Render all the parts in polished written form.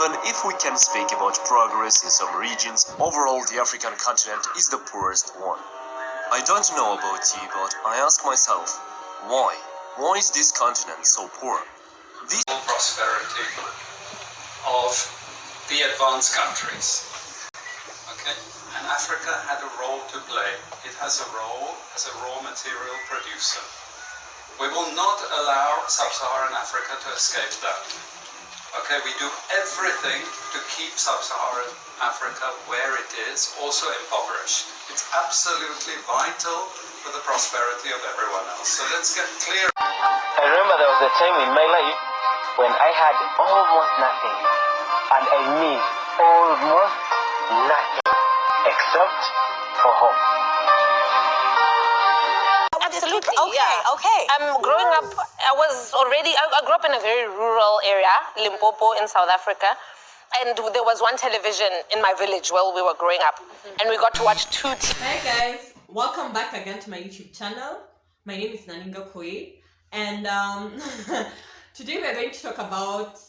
Even if we can speak about progress in some regions, overall the African continent is the poorest one. I don't know about you, but I ask myself, why? Why is this continent so poor? This prosperity of the advanced countries. Okay? And Africa had a role to play. It has a role as a raw material producer. We will not allow sub-Saharan Africa to escape that. Okay, we do everything to keep sub-Saharan Africa where it is, also impoverished. It's absolutely vital for the prosperity of everyone else. So let's get clear. I remember there was a time in my life when I had almost nothing. And I mean almost nothing except for home. Absolutely. Okay. Growing up, I grew up in a very rural area, Limpopo in South Africa. And there was one television in my village while we were growing up. And we got to watch two TV. Hi guys, welcome back again to my YouTube channel. My name is Naninga Koi. And today we're going to talk about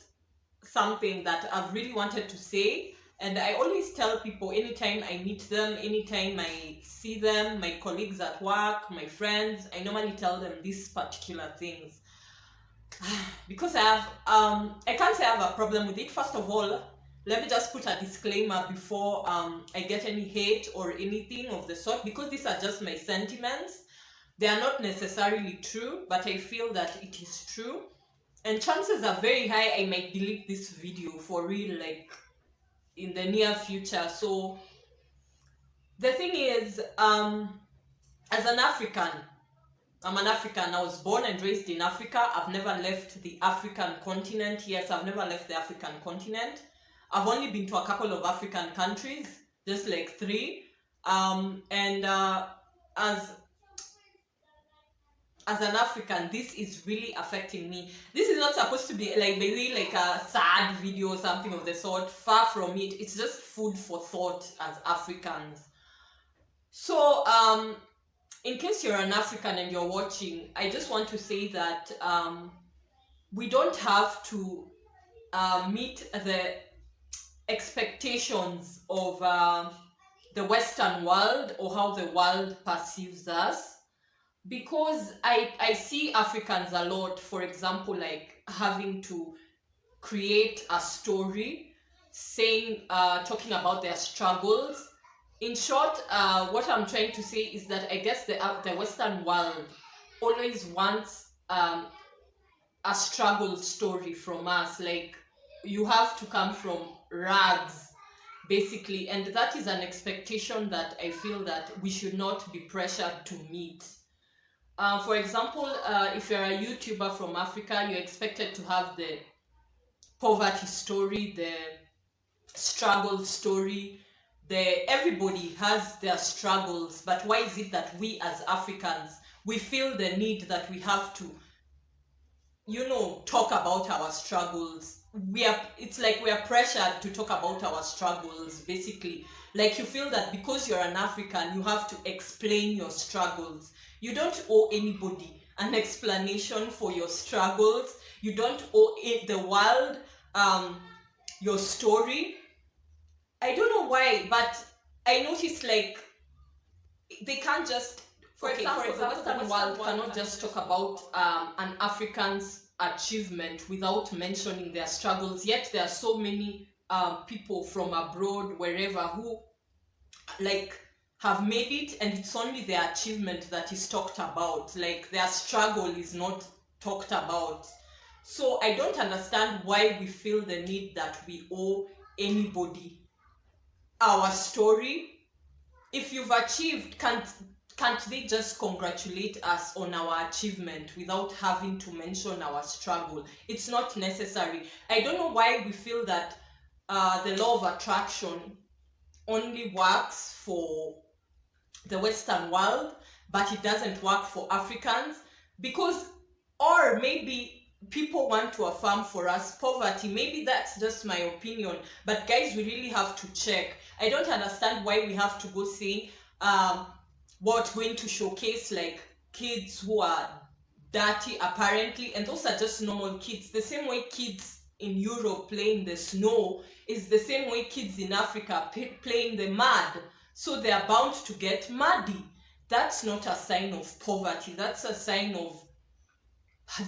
something that I've really wanted to say. And I always tell people anytime I meet them, anytime I see them, my colleagues at work, my friends, I normally tell them these particular things. Because I can't say I have a problem with it. First of all, let me just put a disclaimer before I get any hate or anything of the sort, because these are just my sentiments. They are not necessarily true, but I feel that it is true. And chances are very high I might delete this video for real, like in the near future. So the thing is, as an African, I'm an African. I was born and raised in Africa. I've never left the African continent. Yes, I've never left the African continent. I've only been to a couple of African countries, just like 3. As an African, this is really affecting me. This is not supposed to be like maybe like a sad video or something of the sort. Far from it. It's just food for thought as Africans. So, in case you're an African and you're watching, I just want to say that we don't have to meet the expectations of the Western world or how the world perceives us. Because I see Africans a lot, for example, like having to create a story talking about their struggles. In short, what I'm trying to say is that I guess the Western world always wants a struggle story from us. Like, you have to come from rags, basically. And that is an expectation that I feel that we should not be pressured to meet. For example, if you're a YouTuber from Africa, you're expected to have the poverty story, the struggle story. Everybody has their struggles, but why is it that we as Africans, we feel the need that we have to, talk about our struggles? It's like we are pressured to talk about our struggles, basically. Like, you feel that because you're an African, you have to explain your struggles. You don't owe anybody an explanation for your struggles. You don't owe the world your story. I don't know why, but I noticed, like, they can't just, for example, the Western world cannot just talk about an African's achievement without mentioning their struggles. Yet there are so many people from abroad, wherever, who like have made it, and it's only their achievement that is talked about. Like, their struggle is not talked about. So I don't understand why we feel the need that we owe anybody our story. If you've achieved, can't they just congratulate us on our achievement without having to mention our struggle? It's not necessary. I don't know why we feel that the law of attraction only works for the Western world, but it doesn't work for Africans. Because, or maybe people want to affirm for us poverty. Maybe that's just my opinion, but guys, we really have to check. I don't understand why we have to go say what's going to showcase like kids who are dirty apparently, and those are just normal kids. The same way kids in Europe play in the snow is the same way kids in Africa play in the mud. So they are bound to get muddy. That's not a sign of poverty. That's a sign of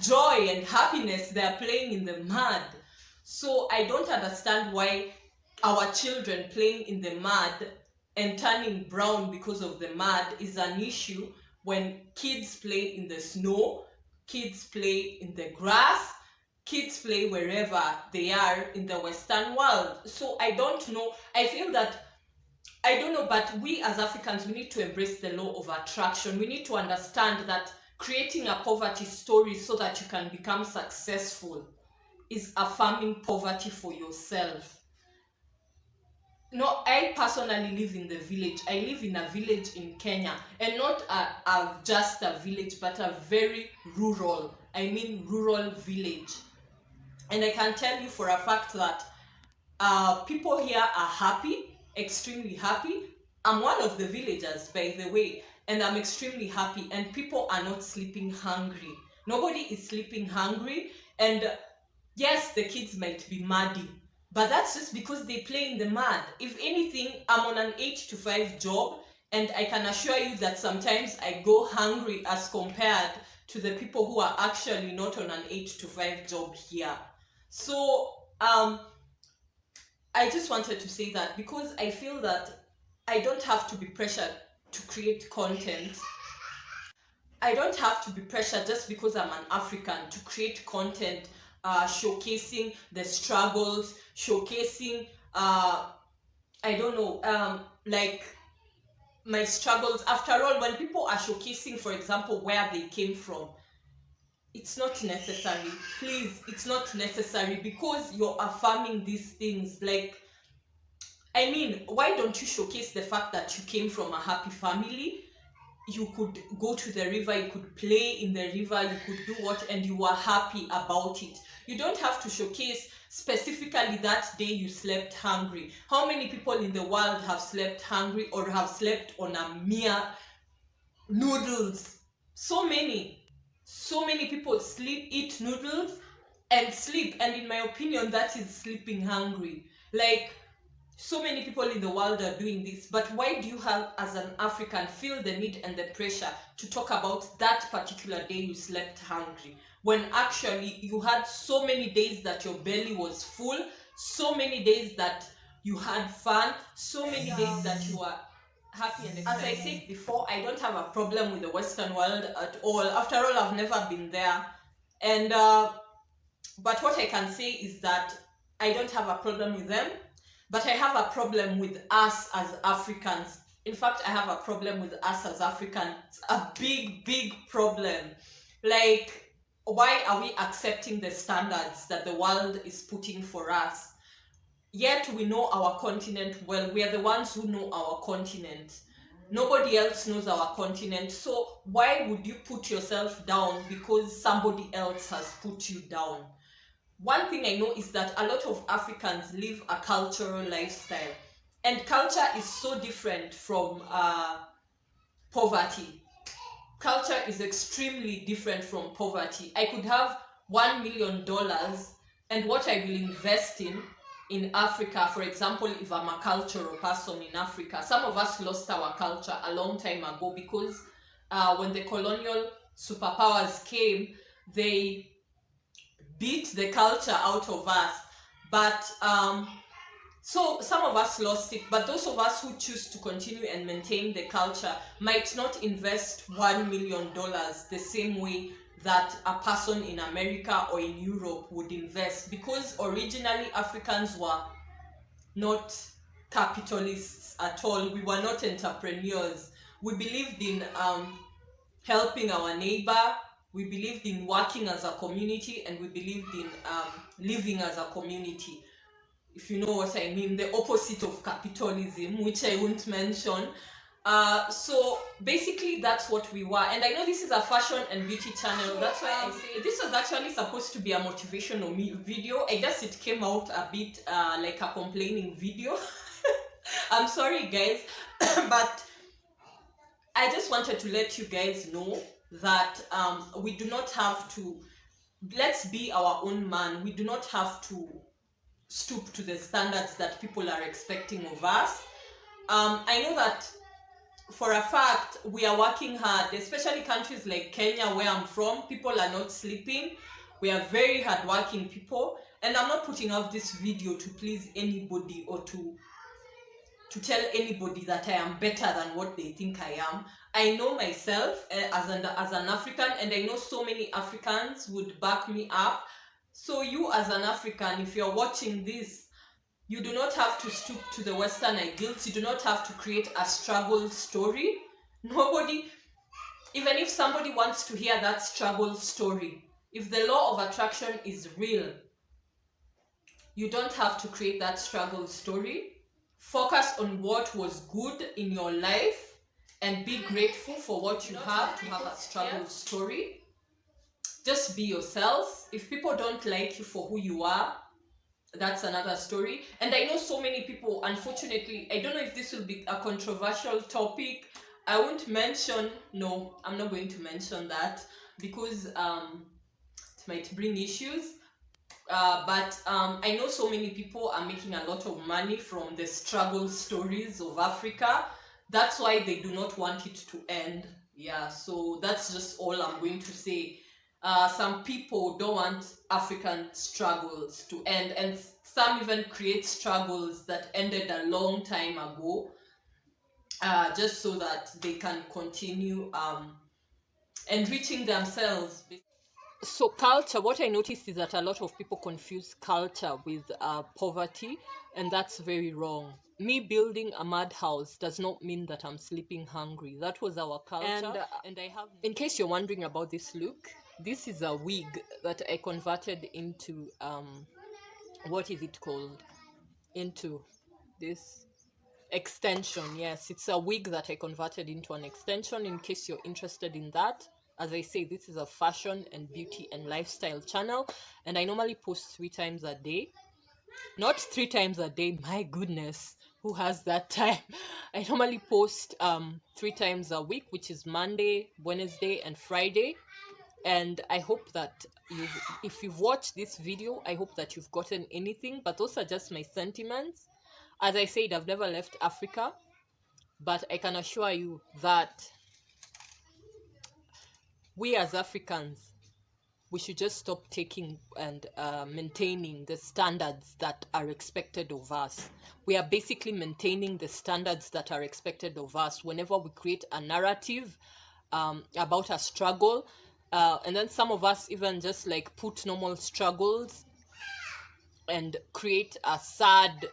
joy and happiness. They are playing in the mud. So I don't understand why our children playing in the mud and turning brown because of the mud is an issue when kids play in the snow, kids play in the grass, kids play wherever they are in the Western world. So I don't know. I feel that, I don't know, but we as Africans, we need to embrace the law of attraction. We need to understand that creating a poverty story so that you can become successful is affirming poverty for yourself. No, I personally live in the village. I live in a village in Kenya, and not just a village, but a very rural, rural village. And I can tell you for a fact that people here are happy, extremely happy. I'm one of the villagers, by the way, and I'm extremely happy, and people are not sleeping hungry. Nobody is sleeping hungry, and yes, the kids might be muddy, but that's just because they play in the mud. If anything, I'm on an 8 to 5 job, and I can assure you that sometimes I go hungry as compared to the people who are actually not on an 8 to 5 job here. So I just wanted to say that because I feel that I don't have to be pressured to create content. I don't have to be pressured just because I'm an African to create content showcasing the struggles, showcasing, like my struggles. After all, when people are showcasing, for example, where they came from, it's not necessary. Please, it's not necessary, because you're affirming these things. Like, why don't you showcase the fact that you came from a happy family? You could go to the river, you could play in the river, you could do what, and you were happy about it. You don't have to showcase specifically that day you slept hungry. How many people in the world have slept hungry or have slept on a mere noodles? So many people eat noodles and sleep, and in my opinion, that is sleeping hungry. Like, so many people in the world are doing this, but why do you have, as an African, feel the need and the pressure to talk about that particular day you slept hungry, when actually you had so many days that your belly was full, so many days that you had fun, so many days that you were happy and excited? As I said before, I don't have a problem with the Western world at all. After all, I've never been there, and but what I can say is that I don't have a problem with them. But I have a problem with us as Africans. In fact, I have a problem with us as Africans. A big problem. Like, why are we accepting the standards that the world is putting for us? Yet we know our continent well. We are the ones who know our continent. Nobody else knows our continent. So why would you put yourself down because somebody else has put you down? One thing I know is that a lot of Africans live a cultural lifestyle, and culture is so different from poverty. Culture is extremely different from poverty. I could have $1 million, and what I will invest in Africa, for example, if I'm a cultural person in Africa, some of us lost our culture a long time ago because when the colonial superpowers came, they beat the culture out of us. But so some of us lost it, but those of us who choose to continue and maintain the culture might not invest $1 million the same way that a person in America or in Europe would invest, because originally Africans were not capitalists at all. We were not entrepreneurs. We believed in helping our neighbor. We believed in working as a community, and we believed in living as a community, if you know what I mean, the opposite of capitalism, which I won't mention. So basically that's what we were. And I know this is a fashion and beauty channel, that's why I say this was actually supposed to be a motivational video. I guess it came out a bit like a complaining video. I'm sorry guys, but I just wanted to let you guys know that we do not have to let's be our own man. We do not have to stoop to the standards that people are expecting of us. I know that for a fact we are working hard, especially countries like Kenya, where I'm from. People are not sleeping. We are very hardworking people, and I'm not putting out this video to please anybody or to tell anybody that I am better than what they think I am. I know myself as an African, and I know so many Africans would back me up. So you as an African, if you're watching this, you do not have to stoop to the Western ideals. You do not have to create a struggle story. Nobody, even if somebody wants to hear that struggle story, if the law of attraction is real, you don't have to create that struggle story. Focus on what was good in your life and be grateful for what you have to have a struggle story. Just be yourself. If people don't like you for who you are, that's another story. And I know so many people, unfortunately, I don't know if this will be a controversial topic. I won't mention, no, I'm not going to mention that because it might bring issues. But I know so many people are making a lot of money from the struggle stories of Africa. That's why they do not want it to end. Yeah, so that's just all I'm going to say. Some people don't want African struggles to end, and some even create struggles that ended a long time ago, just so that they can continue enriching themselves. So culture, what I noticed is that a lot of people confuse culture with poverty, and that's very wrong. Me building a mud house does not mean that I'm sleeping hungry. That was our culture. And I have, in case you're wondering about this look, this is a wig that I converted into, what is it called? Into this extension. Yes, it's a wig that I converted into an extension, in case you're interested in that. As I say, this is a fashion and beauty and lifestyle channel, and I normally post 3 times a day. Not 3 times a day, my goodness, who has that time? I normally post 3 times a week, which is Monday, Wednesday, and Friday. And I hope that if you've watched this video, I hope that you've gotten anything. But those are just my sentiments. As I said, I've never left Africa, but I can assure you that we as Africans, we should just stop taking and maintaining the standards that are expected of us. We are basically maintaining the standards that are expected of us whenever we create a narrative about a struggle. And then some of us even just like put normal struggles and create a sad,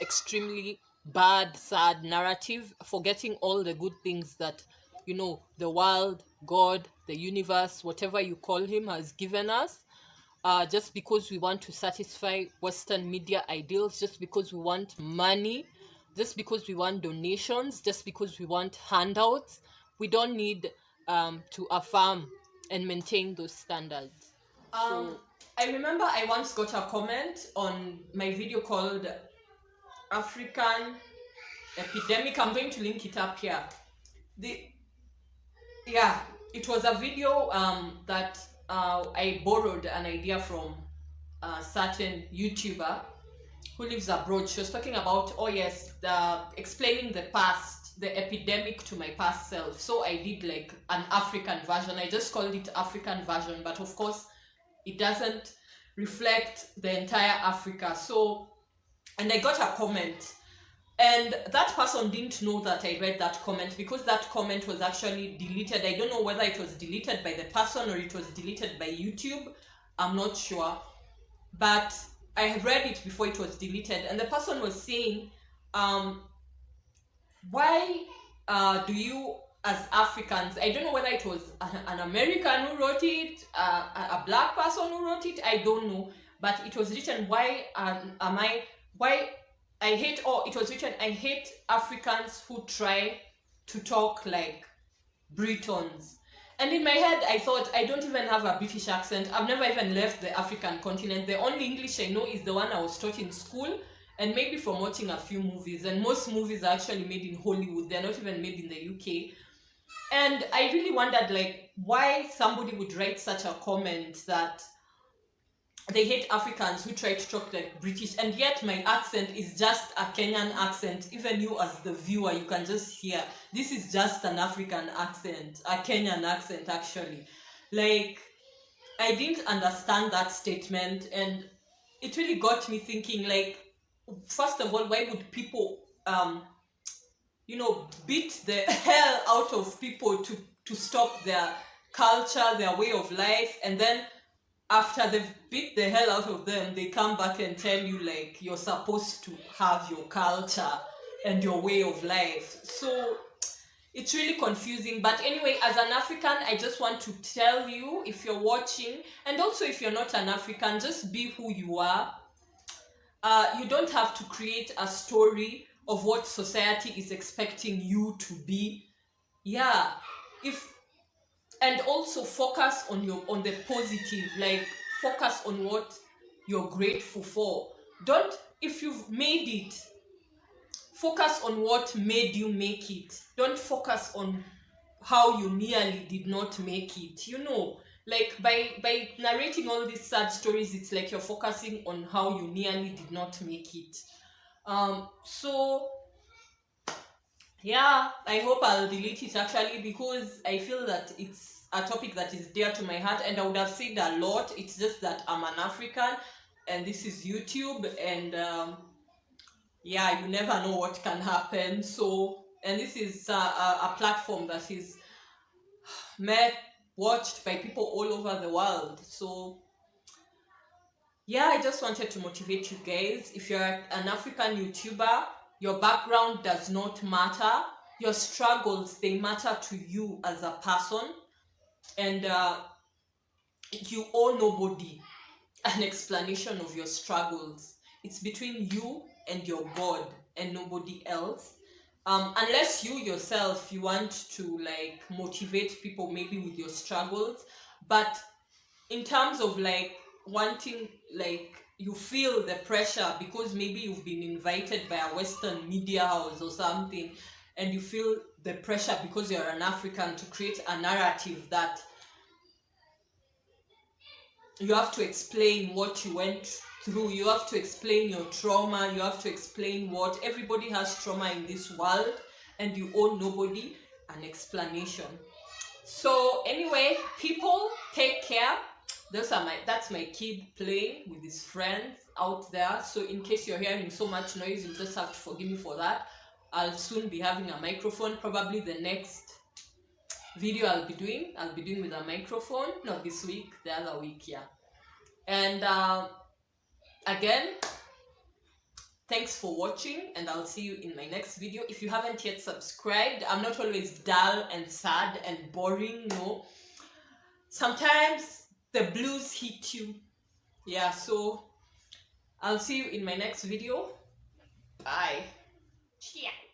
extremely bad, sad narrative, forgetting all the good things that, you know, the world, God, the universe, whatever you call him, has given us. Just because we want to satisfy Western media ideals, just because we want money, just because we want donations, just because we want handouts, we don't need to affirm and maintain those standards. I remember I once got a comment on my video called African Epidemic. I'm going to link it up here. It was a video that I borrowed an idea from a certain YouTuber who lives abroad. She was talking about, explaining the past, the epidemic to my past self. So I did like an African version. I just called it African version, but of course it doesn't reflect the entire Africa. So, and I got a comment, and that person didn't know that I read that comment, because that comment was actually deleted. I don't know whether it was deleted by the person or it was deleted by YouTube. I'm not sure, but I read it before it was deleted, and the person was saying, why do you as Africans, I don't know whether it was an American who wrote it, a black person who wrote it, I don't know, but it was written, it was written, I hate Africans who try to talk like Britons. And in my head, I thought, I don't even have a British accent. I've never even left the African continent. The only English I know is the one I was taught in school, and maybe from watching a few movies. And most movies are actually made in Hollywood. They're not even made in the UK. And I really wondered, like, why somebody would write such a comment that they hate Africans who try to talk like British, and yet my accent is just a Kenyan accent. Even you as the viewer, you can just hear this is just an African accent, a Kenyan accent actually. Like, I didn't understand that statement, and it really got me thinking, like, first of all, why would people beat the hell out of people to stop their culture, their way of life, and then after they've beat the hell out of them, they come back and tell you like you're supposed to have your culture and your way of life. So it's really confusing. But anyway, as an African, I just want to tell you, if you're watching, and also if you're not an African, just be who you are. You don't have to create a story of what society is expecting you to be. Yeah, and also focus on the positive, like focus on what you're grateful for. Don't, if you've made it, focus on what made you make it. Don't focus on how you nearly did not make it. Like by narrating all these sad stories, it's like you're focusing on how you nearly did not make it. So yeah, I hope I'll delete it actually, because I feel that it's a topic that is dear to my heart, and I would have said a lot. It's just that I'm an African and this is YouTube, and yeah, you never know what can happen. So, and this is a platform that is watched by people all over the world. So yeah, I just wanted to motivate you guys. If you're an African YouTuber, your background does not matter. Your struggles, they matter to you as a person. And you owe nobody an explanation of your struggles. It's between you and your God and nobody else. Unless you yourself, you want to like motivate people maybe with your struggles. But in terms of like wanting, like, you feel the pressure because maybe you've been invited by a Western media house or something, and you feel the pressure because you're an African to create a narrative that you have to explain what you went through, you have to explain your trauma, you have to explain what everybody has trauma in this world, and you owe nobody an explanation. So anyway, people, take care. That's my kid playing with his friends out there. So in case you're hearing so much noise, you just have to forgive me for that. I'll soon be having a microphone. Probably the next video I'll be doing with a microphone. Not this week, the other week, yeah. And again, thanks for watching, and I'll see you in my next video. If you haven't yet subscribed, I'm not always dull and sad and boring, no. Sometimes the blues hit you. Yeah, so I'll see you in my next video. Bye. Cheers.